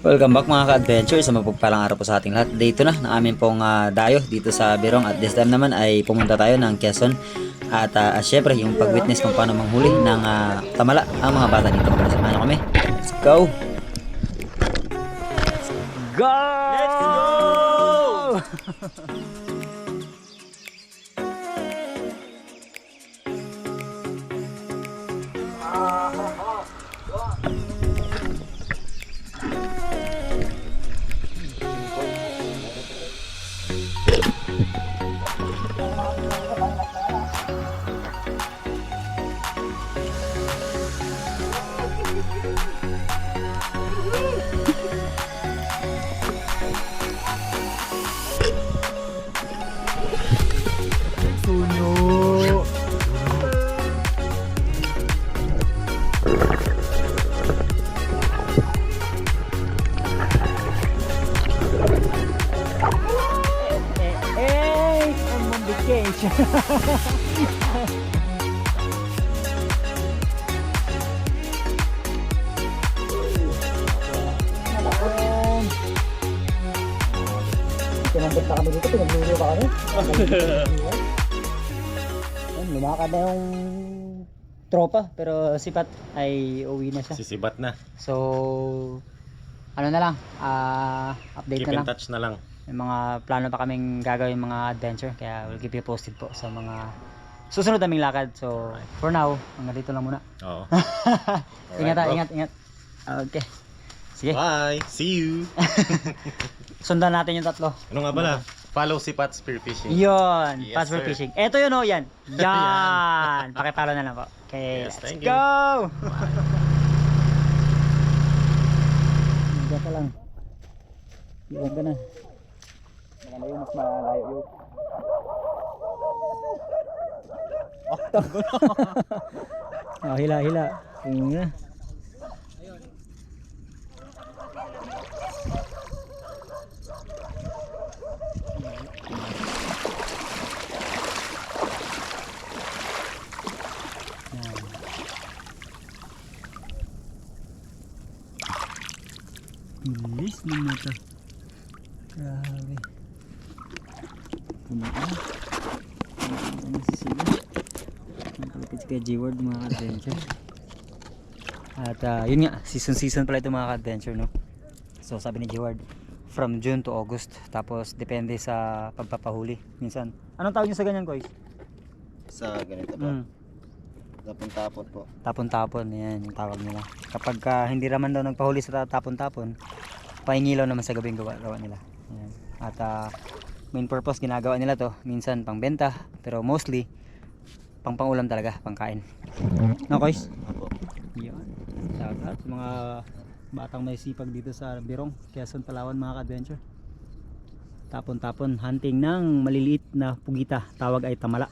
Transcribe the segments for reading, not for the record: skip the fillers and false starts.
Welcome back mga ka-adventure sa mapagpalang araw po sa ating lahat. Dito na ng amin pong dayo dito sa Birong at this time naman ay pumunta tayo ng Quezon at syempre yung pag-witness kung paano manghuli ng tamala ang mga bata dito. Samahan nyo kami. Let's go! Go! Let's go! Sunyo. Hey, I'm on vacation. Tinambot na kami dito, pinagluluto pa kami. Lumakad na yung tropa pero sipat ay uwi na siya. Sisibat na. So ano na lang, update Keep na in lang. touch na lang. May mga plano pa kaming gagawin mga adventure kaya we'll keep you posted po sa mga susunod naming lakad. So for now, hanggang dito lang muna. Oo. Ingat bro. ingat. Okay. Sige, Bye. See you. sundan natin yung tatlo. Ano nga pala? Follow si Pat Spearfishing. Yon, Yes, fast for sir. fishing. Eto yun oh, yan. Yan. Pakipalo na lang po. Okay, Yes, let's thank you. go! Diyan ka lang. Iwan ka na. Maganda yung mas malayo yung. Oh, hila. Tingnan na. Bilis ng mata. Grabe. Kumaan. Ano si Sila? Nakalapit si kay G-Word mga adventure. At yun nga, season pala ito mga adventure, no? So sabi ni G-Word, from June to August. Tapos depende sa pagpapahuli. Minsan. Anong tawag niyo sa ganyan, Koy? Sa ganito po. Tapon-tapon po. Tapon-tapon, yan yung tawag nila. Kapag hindi naman daw nagpahuli sa tapon-tapon, pahingilaw naman sa gabing gawa nila. Yan. At main purpose ginagawa nila to, minsan pangbenta, pero mostly pangulam talaga, pangkain. No, guys? Opo. Yan. Shout out sa mga batang may sipag dito sa Birong, Quezon, Palawan mga ka-adventure. Tapon-tapon, hunting ng maliliit na pugita, tawag ay tamala.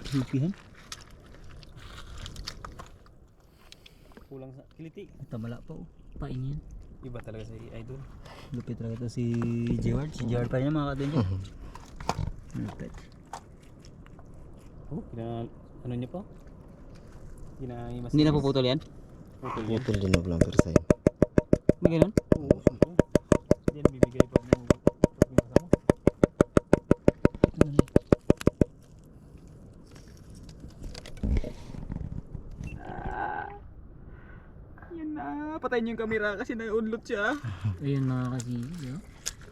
Hipihan. Kulang sa kiliti. Tamala pa oh. Pain yan. Iba talaga si Idol. Lupit talaga ito si Jeward. Si Jeward pa rin mga ka-adventure. Lupit. Oh, ano niya po? Ginaimas. Hindi na puputol yan? Putol yan. Putol din na blanker sa'yo. May ganun? Oo. Hindi na bibigay pa mo. Yan na. Patayin niyo yung camera kasi na-unload siya. Ayun mga kasi.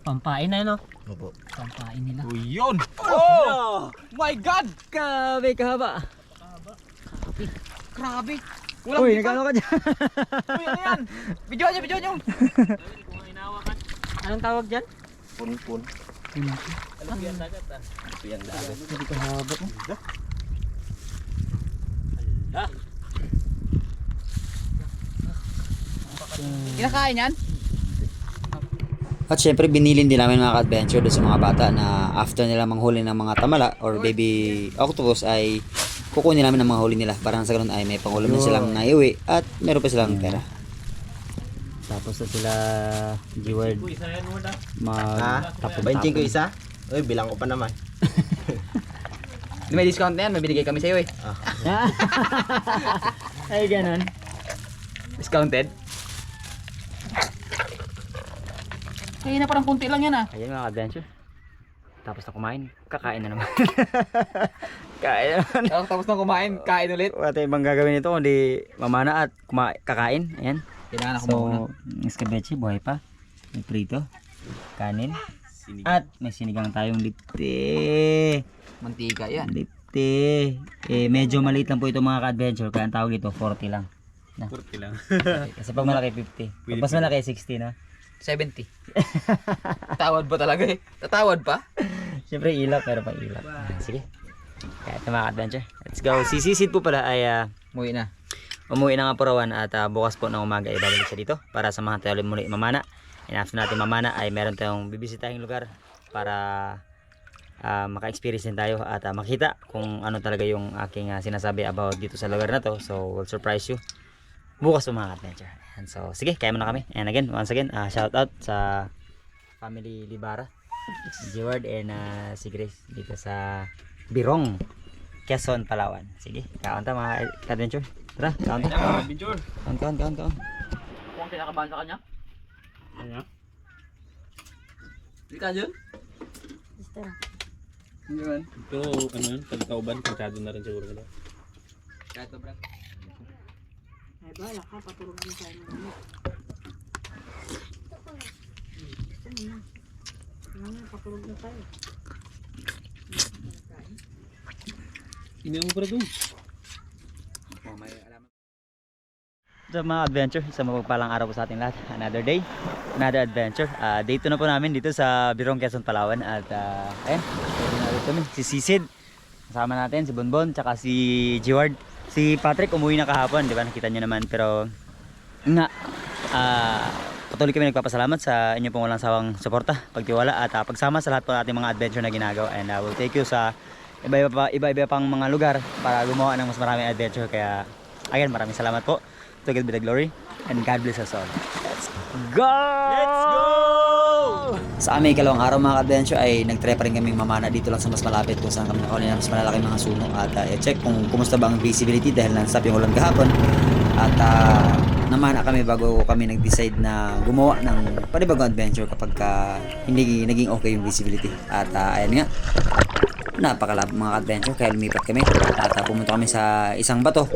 Pampain na yun oh. Opo. Pampain nila. Oh, yun! Oh! My God! Grabe kahaba. Grabe! Uy, nagano ka dyan? Uy, ano yan? Video nyo! Anong tawag dyan? Pun-pun. Alam yan dagat ah. Ito yan dagat. Hindi kahaba oh. Kinakain yan? At syempre binilin din namin mga ka-adventure doon sa mga bata na after nila manghuli ng mga tamala or baby octopus ay kukunin namin ang mga huli nila para sa ganun ay may pangulam na silang naiuwi at meron pa silang pera. Tapos na sila Jeward Isa yan, wala. magtapon-tapon. Benching ko isa. Uy, bilang ko pa naman. May discount na yan, may binigay kami sa'yo eh. Ay, ganun. Discounted. Kaya na parang kunti lang yan ah. Ayan mga adventure. Tapos na kumain, kakain na naman. Kain naman. Tapos nang kumain, kain ulit. Wala tayong ibang gagawin nito kundi mamana at kakain. Ayan. Kailangan ako mauna. So, escabeche, buhay pa. May prito, kanin, at may sinigang tayong lipte. Mantika yan. Lipte. Medyo maliit lang po ito mga ka-adventure, kaya ang tawag ito 40 lang. 40 lang. Kasi pag malaki 50. Pag mas malaki 60 na. 70. Tatawad ba talaga eh? Tatawad pa? Siyempre ilap, pero pang ilap. Sige. Kaya ito mga adventure. Let's go. Si Sisid po pala ay Muwi na. umuwi na nga po rawan at bukas po ng umaga ay babalik siya dito para samahan tayo ulit muli mamana. And after natin mamana ay meron tayong bibisitahing lugar para maka-experience din tayo at makita kung ano talaga yung aking sinasabi about dito sa lugar na to. So we'll surprise you bukas po mga adventure. And so sige, kaya muna kami. And again, once again, shout out sa family Libara, Jeward and si Grace dito sa Birong, Quezon, Palawan. Sige, kaunta mga adventure. Tara, kaunta. Adventure. Kaun. Kung kinakabahan sa kanya? Ano? Hindi ka dyan? Hindi man. Ito, ano yun? Pagkauban, pagkado na rin siguro nila. Kahit pa brad. Ay bala ka, patulog din tayo ng ano. Patulog na tayo. Ininom mo para doon. May alaman. So mga adventure, isang mapagpalang araw po sa ating lahat. Another day, another adventure. Day 2 na po namin dito sa Birong, Quezon, Palawan. At ayan, pwede na rin kami. Si Sisid, kasama natin, si Bonbon, tsaka si Jeward. Si Patrick umuwi na kahapon, di ba? Nakita nyo naman. Pero nga, patuloy kami nagpapasalamat sa inyo pong walang sawang suporta, pagtiwala at pagsama sa lahat po ating mga adventure na ginagawa. And we'll take you sa iba-iba pang mga lugar para gumawa ng mas maraming adventure. Kaya again, maraming salamat po. To God be the glory and God bless us all. Let's go! Let's go! Sa aming ikalawang araw mga adventure ay nagtry pa rin kaming mamana dito lang sa mas malapit kung saan kami nakawali ng mas malalaking mga suno at i-check kung kumusta ba ang visibility dahil nansap yung ulan kahapon at namana kami bago kami nag-decide na gumawa ng panibagong adventure kapag hindi naging okay yung visibility at ayan nga, napakalap mga adventure kaya lumipat kami at pumunta kami sa isang bato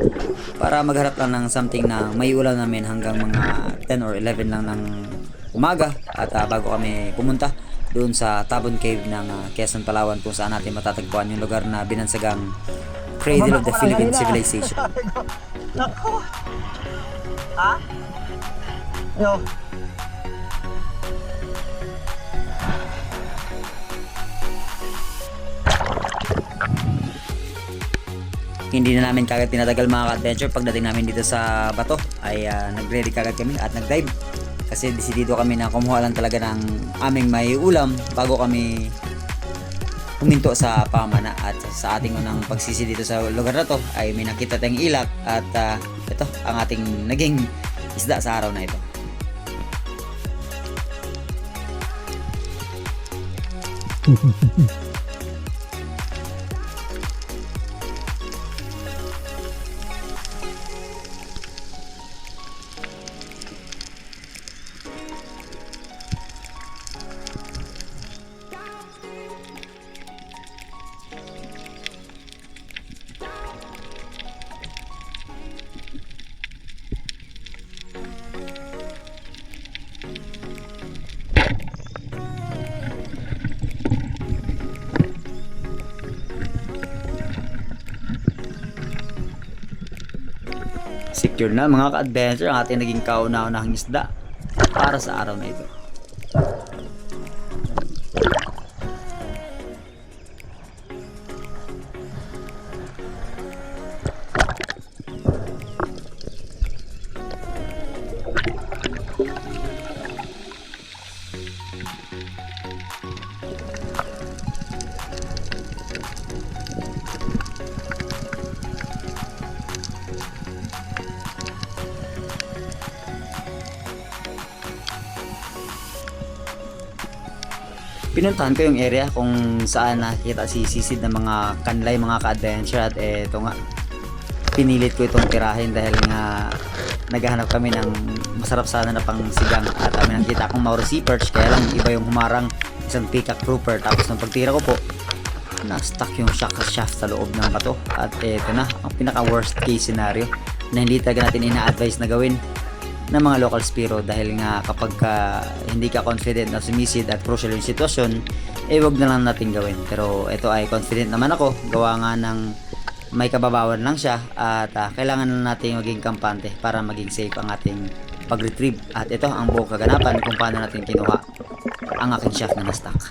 para magharap lang ng something na may ulan namin hanggang mga 10 or 11 lang ng umaga at bago kami pumunta doon sa Tabon Cave ng Quezon, Palawan kung saan natin matatagpuan yung lugar na binansagang Cradle of the Philippine Civilization. Nako! Ha? Yo. Hindi na namin kagad tinatagal mga ka-adventure. Pagdating namin dito sa bato ay nag-ready kagad kami at nag-dive kasi desidido kami na kumuha lang talaga ng aming may ulam bago kami huminto sa pamana. At sa ating unang pagsisi dito sa lugar na to ay may nakita tayong ilak at ito ang ating naging isda sa araw na ito. Secure na mga ka-adventure ang ating naging kauna-unahang isda para sa araw na ito. pinuntahan ko yung area kung saan nakikita si Sisid ng mga kanlay, mga ka-adventure. At eto nga, pinilit ko itong tirahin dahil nga naghahanap kami ng masarap sana na pang sigang. At may nakita akong Mauro Sea Perch, kaya lang iba yung humarang, isang peacock grouper. Tapos nung pagtira ko po, na-stuck yung shaft sa loob ng bato. At eto na, ang pinaka worst case scenario na hindi talaga natin ina-advise na gawin ng mga local spiro, dahil nga kapag hindi ka confident na sumisid at crucial yung sitwasyon, wag na lang natin gawin. Pero ito ay confident naman ako, gawa nga ng may kababawan lang siya, at kailangan na natin maging kampante para maging safe ang ating pag-retrieve. At ito ang buong kaganapan kung paano natin kinuha ang aking shaft na na-stuck.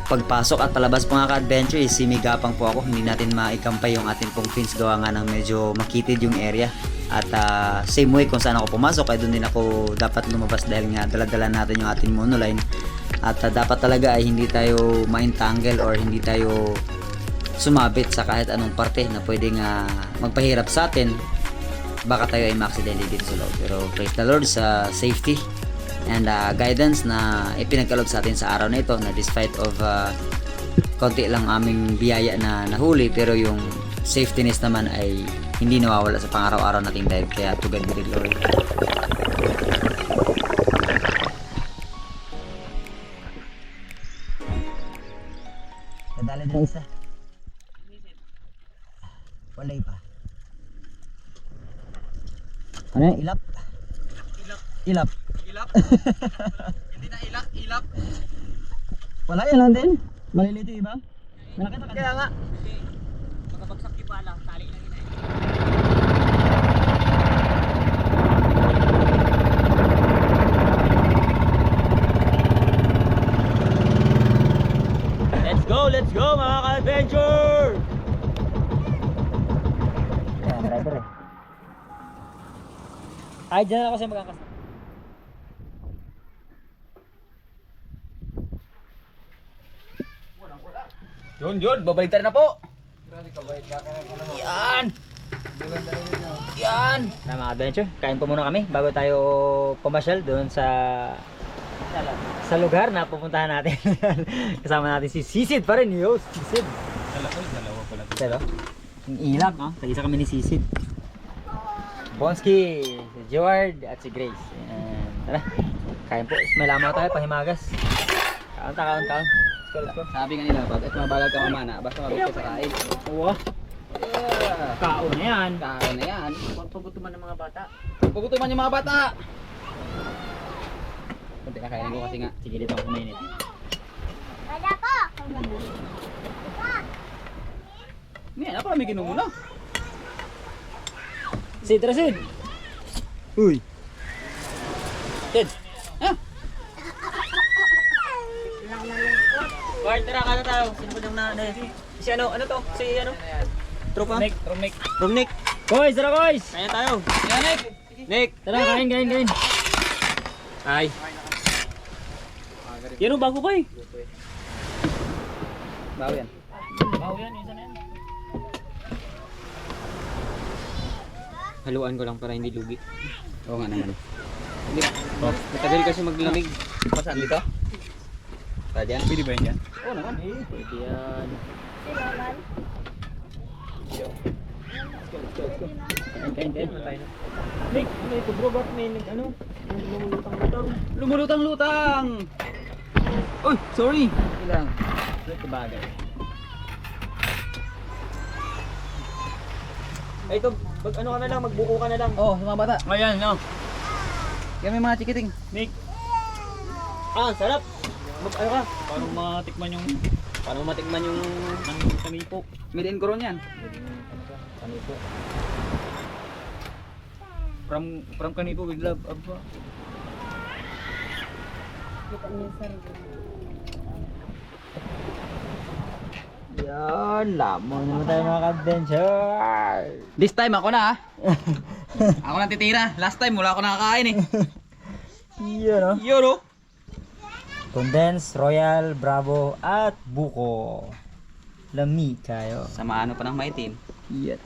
Pagpasok at palabas po mga ka-adventure, simigapang po ako, hindi natin maikampay yung ating pong fins, gawa nga ng medyo makitid yung area. At same way kung saan ako pumasok ay doon din ako dapat lumabas, dahil nga daladala natin yung ating monoline. At dapat talaga ay hindi tayo ma-entangle or hindi tayo sumabit sa kahit anong parte na pwedeng magpahirap sa atin. Baka tayo ay ma-accidentally dito sa loob. Pero praise the Lord sa safety and guidance na ipinagkaloob sa atin sa araw na ito, na despite of konti lang aming biyaya na nahuli, pero yung safetyness naman ay hindi nawawala sa pang-araw-araw nating dive. Kaya to God be the glory. Nadali din isa. Walay pa. Ano yan? Ilap? Ilap. Hindi na ilap. Wala yan lang din. Malilito iba. Nakita ka. Kaya nga. Makabagsak di pa lang, tali lang yun. Let's go mga ka-adventure! Ayan, driver eh. Ay, dyan ako siya magkakas. Yun, babaliktad na po. Yan. Na mga adventure, kain po muna kami bago tayo pumasyal doon sa lugar na pupuntahan natin. Kasama natin si Sisid pa rin, yo, Sisid. Dalawa pala. Pero, yung ilap, no? Tag-isa kami ni Sisid. Bonsky, si George at si Grace. Ayan. Tara, kain po. May lamaw tayo, pahimagas. Kaon. Let's go. Sabi nga nila, bakit mabagal ka mamana, basta mabit ka sa kain. Oo. Kaon na yan. Kain na yan. Pagpagutuman ng mga bata. Pagutuman yung mga bata. Kunti kakainin ko kasi nga. Sige, dito ako kumainit. Ngayon, ako lang may ginumo na. Sid, tara Sid. Uy. Sid. Ah, Bart, tara, kano tayo? Sino ba yung si ano to? Si ano? Tropa? Romnick. Romnick. Boys, tara boys! Kaya tayo. yan Nick. Nick! Tara, kain. Ay. Yan o, bago ko eh. Bawo yan. Bago yan, isa na yan. Haluan ko lang para hindi lugi. Oo nga naman. Hindi. Matagal kasi maglamig. Pasaan dito? Tara dyan? Pwede ba yan dyan? Oo naman. Pwede yan. Kain. Nick, may kubro ba't may ano? Lumulutang-lutang. Lumulutang-lutang! Uy, sorry. Ilang. Ito bagay. Ay, ito, ano ka na lang, magbuko ka na lang. Oh, sa mga bata. Ayan, no. Yan may mga chikiting. Nick, Ah, sarap. Ano ka? Paano matikman yung Paano matikman yung kanipo? Made in Coron yan. kanito? From kanipo with love. Aba. Yan, lamang naman tayo mga ka-adventure. This time ako na ha. Ako na titira. Last time wala ako nakakain eh. Yan o. Yun oh. Condensed, Royal, Bravo, at Buko. Lami kayo. Sama ano pa ng maitim. Yan.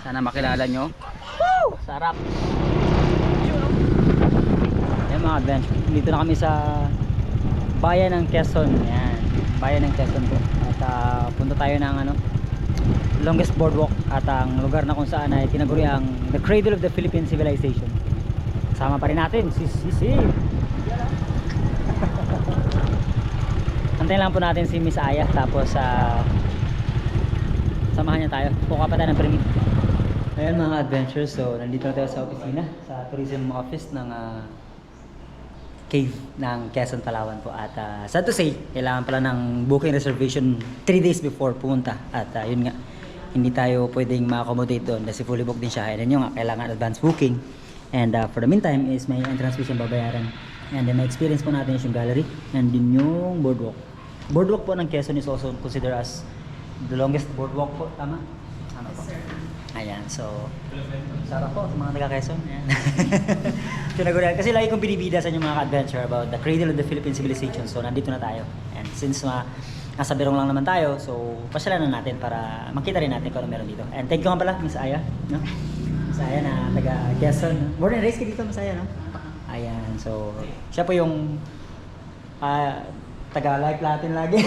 Sana makilala nyo. Sarap. Yan mga adventure. Dito na kami sa bayan ng Quezon. Yan. Bayan ng Quezon po. At punta tayo ng longest boardwalk at ang lugar na kung saan ay tinaguri ang the cradle of the Philippine civilization. Kasama pa rin natin si Sisi. Antayin lang po natin si Miss Aya tapos samahan niya tayo. Kukuha pa tayo ng permit. Ayan mga adventures, so nandito na tayo sa opisina, sa tourism office ng cave ng Quezon, Palawan po. At sad to say, kailangan pala ng booking reservation 3 days before pumunta. At yun nga, hindi tayo pwedeng ma-accommodate doon kasi fully booked din siya. And yun nga, kailangan advance booking. And for the meantime is may entrance fee siyang babayaran. And then may experience po natin yung gallery and din yung boardwalk. Boardwalk po ng Quezon is also considered as the longest boardwalk po, tama? Tama po. Ayan, so sarap po sa mga taga-Quezon. Ayan. Tinagurian. Kasi lagi kong binibida sa inyo mga ka-adventure about the cradle of the Philippine civilization. So nandito na tayo. And since nasa Berong lang naman tayo, so pasyalan na natin para makita rin natin kung ano meron dito. And thank you nga pala, Miss Aya. No? Miss Aya na taga-Quezon. No? Born and raised ka dito, Miss Aya, no? Ayan, so siya po yung taga-like natin lagi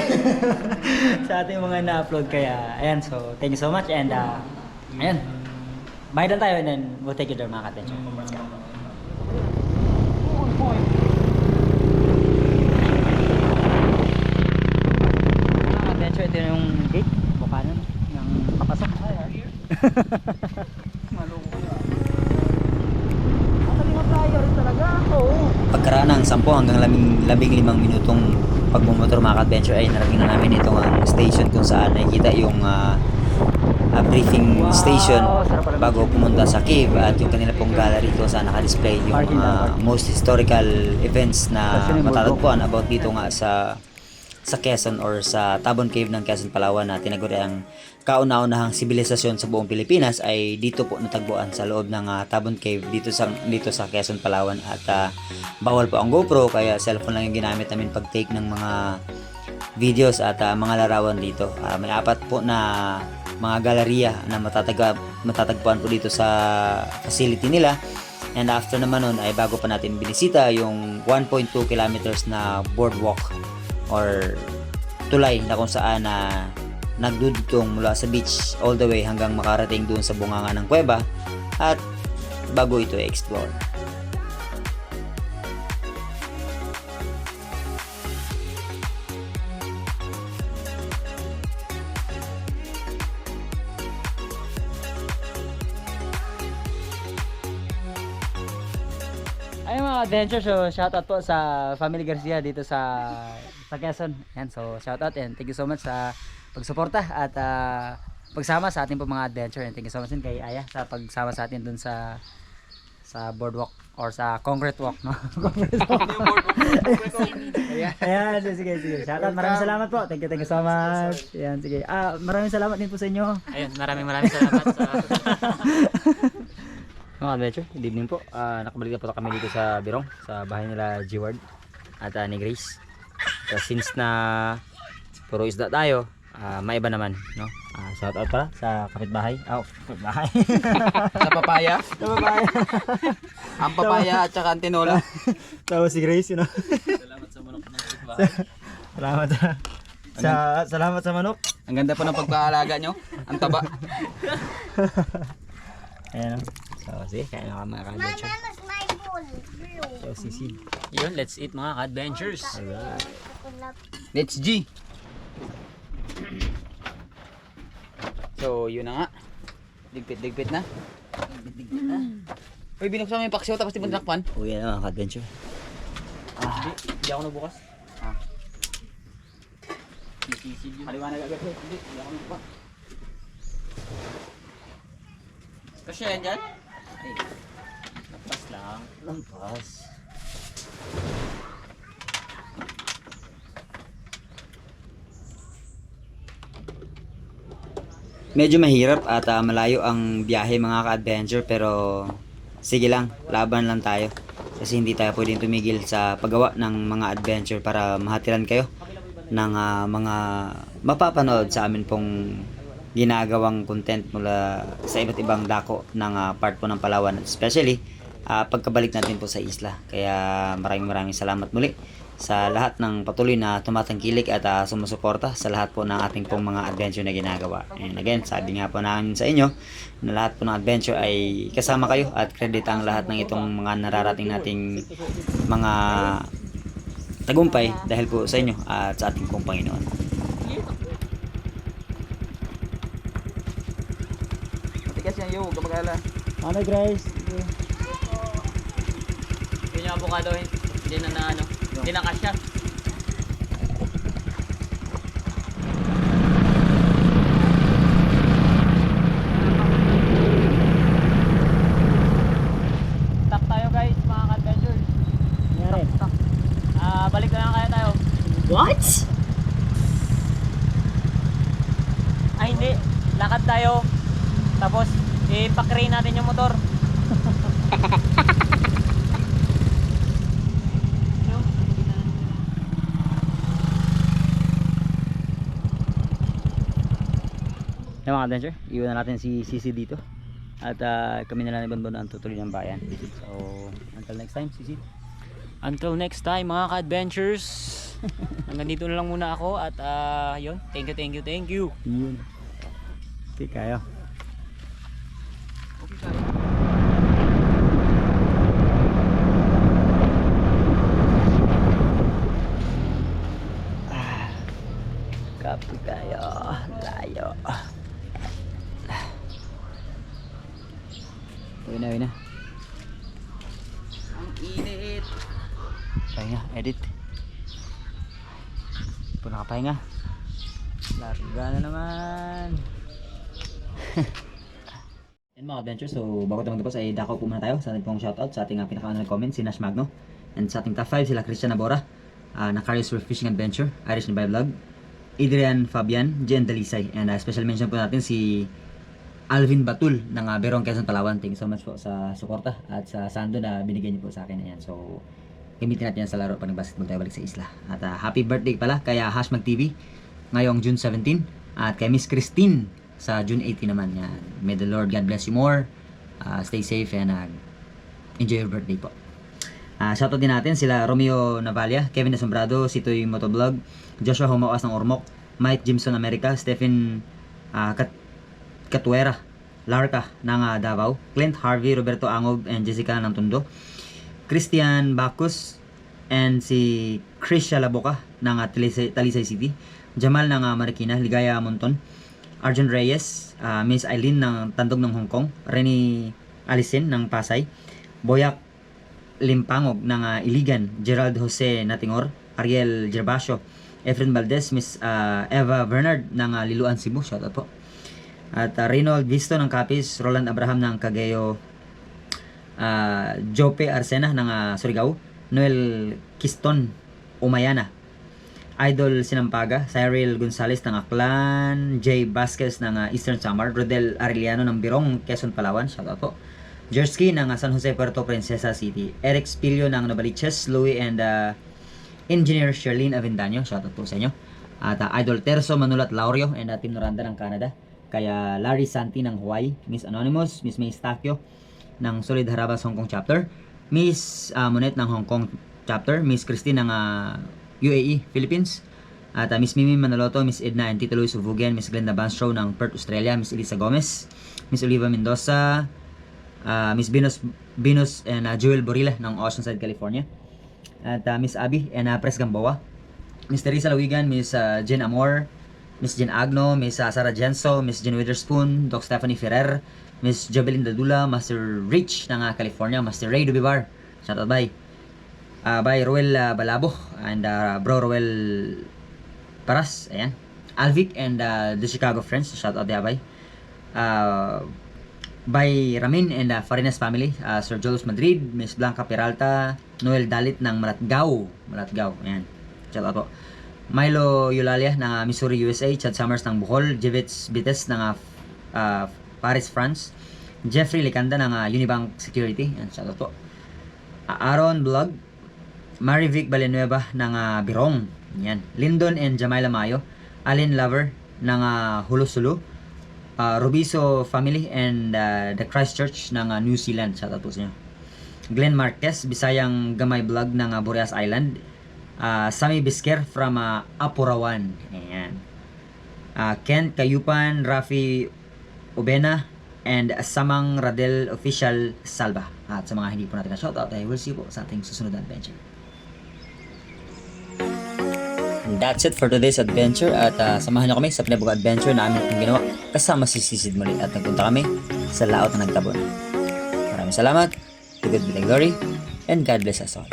sa ating mga na-upload. Kaya ayan, so thank you so much. And ayan, bayad lang tayo and then we'll take you there mga ka-adventure. Let's go. Mga adventure, ito yung gate. Bukana ng papasok. Pagkaraan ng 10 hanggang 15 minutong pagmumotor mga ka-adventure ay narating na namin itong station kung saan nakikita yung briefing station bago pumunta sa cave at yung kanila pong gallery kung saan naka-display yung most historical events na matatagpuan about dito nga sa Quezon or sa Tabon Cave ng Quezon, Palawan na tinaguri ang kauna-unahang sibilisasyon sa buong Pilipinas ay dito po natagpuan sa loob ng Tabon Cave dito sa Quezon, Palawan. At bawal po ang GoPro kaya cellphone lang yung ginamit namin pag-take ng mga videos at mga larawan dito. May 4 po na mga galeriya na matatagpuan po dito sa facility nila. And after naman nun ay bago pa natin binisita yung 1.2 kilometers na boardwalk or tulay na kung saan nagdudutong mula sa beach all the way hanggang makarating doon sa bunganga ng kuweba at bago ito i-explore. Ay mga adventure, so shoutout po sa Family Garcia dito sa Quezon. Yan, so shoutout and thank you so much sa pagsuporta at pagsama sa ating po mga adventure. And thank you so much din kay Aya sa pagsama sa atin dun sa boardwalk or sa concrete walk, no? Concrete walk. Ayan, sige. Shoutout, maraming salamat po. Thank you so much. Ayan, sige. Maraming salamat din po sa inyo. Ayun, maraming salamat sa mga adventure, good evening po. Nakabalik na po kami dito sa Berong, sa bahay nila G-Ward at ni Grace. So, since na puro isda tayo, may iba naman, no? Shout out pala sa kapitbahay. Kapitbahay. Sa papaya. Sa papaya. Ang papaya at saka ang tinola. Tapos si Grace, you know. Salamat sa manok ng kapitbahay. Salamat sa manok. Ang ganda po ng pagkaalaga nyo. Ang taba. Ayan, no? So, sige, kaya na mga ka-adventure. So, sisid. Yun, let's eat mga ka-adventures. Let's G. So, yun na nga. Digpit na. Digpit na. Uy, binuksan mo yung paksyo tapos di mo tinakpan. Uwi na mga ka-adventure. Hindi ako nagbukas. Kaliwanag agad eh. Hindi ako nagpa. Kasi yan dyan? Ay. Lampas lang. Lampas. Medyo mahirap at malayo ang biyahe mga ka-adventure, pero sige lang, laban lang tayo. Kasi hindi tayo pwedeng tumigil sa paggawa ng mga adventure para mahatiran kayo ng mga mapapanood sa amin pong ginagawang content mula sa iba't ibang dako ng part po ng Palawan, especially pagkabalik natin po sa isla. Kaya maraming salamat muli sa lahat ng patuloy na tumatangkilik at sumusuporta sa lahat po ng ating pong mga adventure na ginagawa. And again, sabi nga po namin sa inyo na lahat po ng adventure ay kasama kayo at credit ang lahat ng itong mga nararating nating mga tagumpay dahil po sa inyo at sa ating pong Panginoon. Matigas yan, yo. Huwag ka mag-alala. Ano guys? Yun yung avocado, hindi na ano, hindi na kasya. Stop tayo guys, mga ka-adventure. Nangyari? Balik na lang kaya tayo. What? Ay hindi, lakad tayo. Tapos, ipakrane natin yung motor. Yung mga adventure, iwan na natin si Sisi dito. At kami na lang ibang ang tutuloy ng bayan. So, until next time, Sisi. Until next time mga ka-adventures. Hanggang dito na lang muna ako at yun, thank you. Yun. Okay, kayo. Kapi kayo. Layo. Uwi na. Ang init. Pahinga, edit. Ito nakapahinga. Larga na naman. Yan mga adventure, so bago tayo magtapos ay dako po muna tayo sa ating pong shoutout sa ating pinaka-unang comment, si Nash Magno. And sa ating top 5 sila Christian Nabora, Nakarius for Fishing Adventure, Irish Nabay Vlog, Adrian Fabian, Jen Dalisay, and special mention po natin si Alvin Batul ng Berong, Quezon, Palawan. Thank you so much po sa suporta at sa sando na binigay niyo po sa akin. Ayan, so gamitin natin yan sa laro pag nag-basketball tayo balik sa isla. At happy birthday pala kay Hashmag TV ngayong June 17 at kay Miss Christine sa June 18 naman. Yan. May the Lord God bless you more. Stay safe and enjoy your birthday po. Shoutout din natin sila Romeo Navalia, Kevin Asombrado, Sitoy Motovlog, Joshua Homawas ng Ormoc, Mike Jimson America, Stephen Catuera, Larka ng Davao, Clint Harvey, Roberto Angob, and Jessica ng Tondo, Christian Bacus, and si Krisha Laboca ng Talisay City, Jamal ng Marikina, Ligaya Monton, Arjun Reyes, Miss Eileen ng Tandog ng Hong Kong, Rene Alisen ng Pasay, Boyak Limpangog ng Iligan, Gerald Jose Natingor, Ariel Gervasio, Efren Valdez, Miss Eva Bernard ng Liluan, Cebu, shoutout po. At Reynold Visto ng Capiz, Roland Abraham ng Cagayo, Jope Arsena ng Surigao, Noel Kiston Umayana, Idol Sinampaga, Cyril Gonzales ng Aklan, Jay Vasquez ng Eastern Samar, Rodel Arellano ng Birong, Quezon, Palawan, shoutout po. Jersky ng San Jose, Puerto Princesa City, Eric Spilio ng Novaliches, Louis and Engineer Sherlyn Avendaño, shoutout po sa inyo. At Idol Terso Manulat Laurio and Team Noranda ng Canada, kaya Larry Santi ng Hawaii, Miss Anonymous, Miss May Stakio ng Solid Harabas Hong Kong Chapter, Miss Monet ng Hong Kong Chapter, Miss Christine ng UAE, Philippines, at Miss Mimi Manaloto, Miss Edna and Tito Luis Uvugian, Miss Glenda Banstrow ng Perth, Australia, Miss Elisa Gomez, Miss Oliva Mendoza, Miss Venus and Joel Borilla ng Oceanside, California. At Miss Abby and Pres Gamboa. Miss Teresa Lawigan, Miss Jen Amor, Miss Jen Agno, Miss Sara Jenso, Miss Jen Witherspoon, Doc Stephanie Ferrer, Miss Jovelyn Dadula, Master Rich ng California, Master Ray Dubibar, shoutout bye. By Roel Balabo and Bro Roel Paras, ayan. Alvic and the Chicago Friends, shoutout dia bye. By Ramin and Farinas family, Sir Jules Madrid, Miss Blanca Peralta, Noel Dalit ng Malatgao, ayan. Shoutout po. Milo Eulalia ng Missouri, USA, Chad Summers ng Bohol, Jevitz Bites ng Paris, France, Jeffrey Licanda ng Unibank Security, ayan, shoutout po. Aaron Vlog, Marivic Balenueva ng Birong, yan. Lyndon and Jamaila Mayo, Alin Lover ng Hulusulu, Robiso family and the Christchurch ng New Zealand, shoutout po sa inyo. Glenn Marquez, Bisayang Gamay Vlog ng Boreas Island, Sami Bisker from Apurawan, ayan. Kent Kayupan, Rafi Obena, and Samang Radel Official Salva. At sa mga hindi po natin na-shoutout, we'll see you po sa ating susunod na adventure. And that's it for today's adventure at samahan nyo kami sa pinabuga adventure na amin itong ginawa kasama si Sisid muli at nagpunta kami sa laot na nagtabon. Maraming salamat, to God be the glory, and God bless us all.